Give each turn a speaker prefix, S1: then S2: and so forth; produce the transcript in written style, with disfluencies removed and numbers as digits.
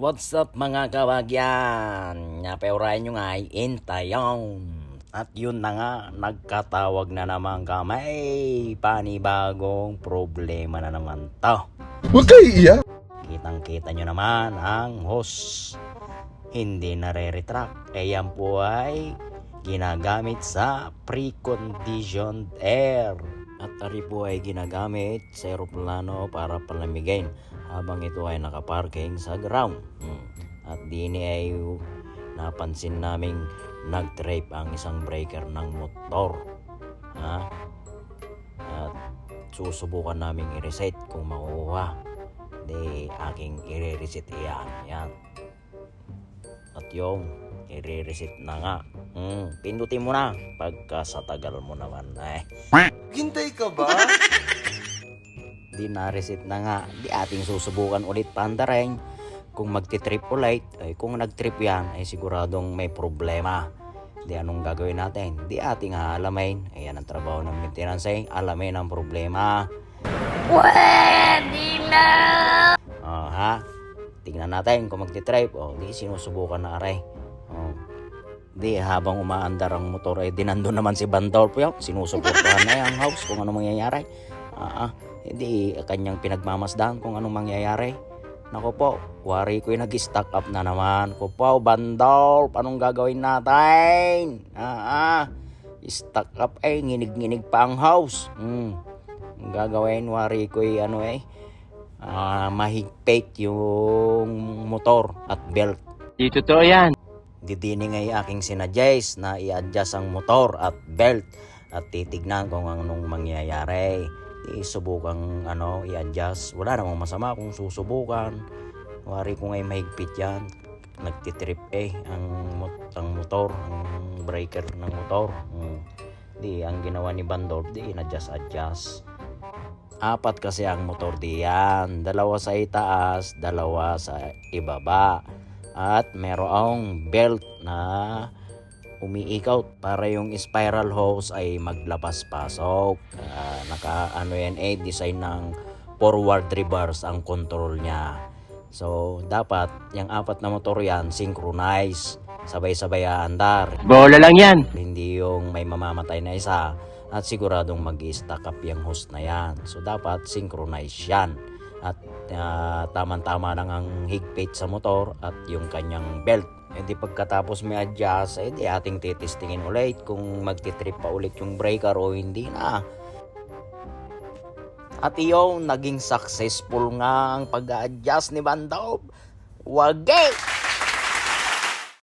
S1: What's up mga kabagyan? Napaurayan nyo nga ay intayon. At yun na nga, nagkatawag na naman kami. Panibagong problema na naman to.
S2: Huwag kayo iiyak.
S1: Kitang kita nyo naman ang host. Hindi nare-retract. Yan po ay ginagamit sa pre-conditioned air. At ari po ay ginagamit sa aeroplano para palamigin habang ito ay nakaparking sa ground. At dini ay napansin naming nag-trip ang isang breaker ng motor. At susubukan naming i-reset kung makuha. Di aking i-reset yan. At yung i-reset na nga. Pindutin mo na pagka sa tagal mo naman.
S2: Hintay ka ba?
S1: Di na-reset na nga. Di ating susubukan ulit pandareng. Kung magti-trip ulit, ay kung nag-trip yan, ay siguradong may problema. Di anong gagawin natin? Di ating alamin. Ayan ang trabaho ng maintenance, alamin ang problema.
S3: Pwede na!
S1: Tingnan natin kung magti-trip. Di sinusubukan na aray. Di habang umaandar ang motor ay dinando naman si Bandolfo yan. Sinusuportahan na yung house kung anong mangyayari. Hindi kanyang pinagmamasdan kung anong mangyayari. Naku po, wari ko'y nag-stock up na naman. Naku po, Bandolfo, anong gagawin natin? Stock up nginig-nginig pa ang house. Ang gagawin, wari ko'y mahigpit yung motor at belt.
S4: Di totoo yan.
S1: Didini ngay aking sinadjust na i-adjust ang motor at belt at titignan kung anong mangyayari. Subukan i-adjust. Wala namang masama kung susubukan. Wari ko ngay mahigpit yan. Nagtitrip ang motor, ang breaker ng motor. Ang ginawa ni Bandolfo, in-adjust. 4 kasi ang motor diyan. 2 sa itaas, 2 sa ibaba. At merong belt na umiikot para yung spiral hose ay maglabas-pasok. Design ng forward reverse ang control niya. So, dapat yung 4 na motor yan, synchronize. Sabay-sabay andar.
S4: Bola lang yan.
S1: Hindi yung may mamamatay na isa at siguradong mag-i-stack up yung hose na yan. So, dapat synchronize yan. At tama-tama lang ang higpit sa motor at yung kanyang belt. Di pagkatapos may adjust, di ating titistingin ulit kung magtitrip pa ulit yung breaker o hindi na. At yung naging successful nga ang pag-adjust ni Bandolfo. Wage!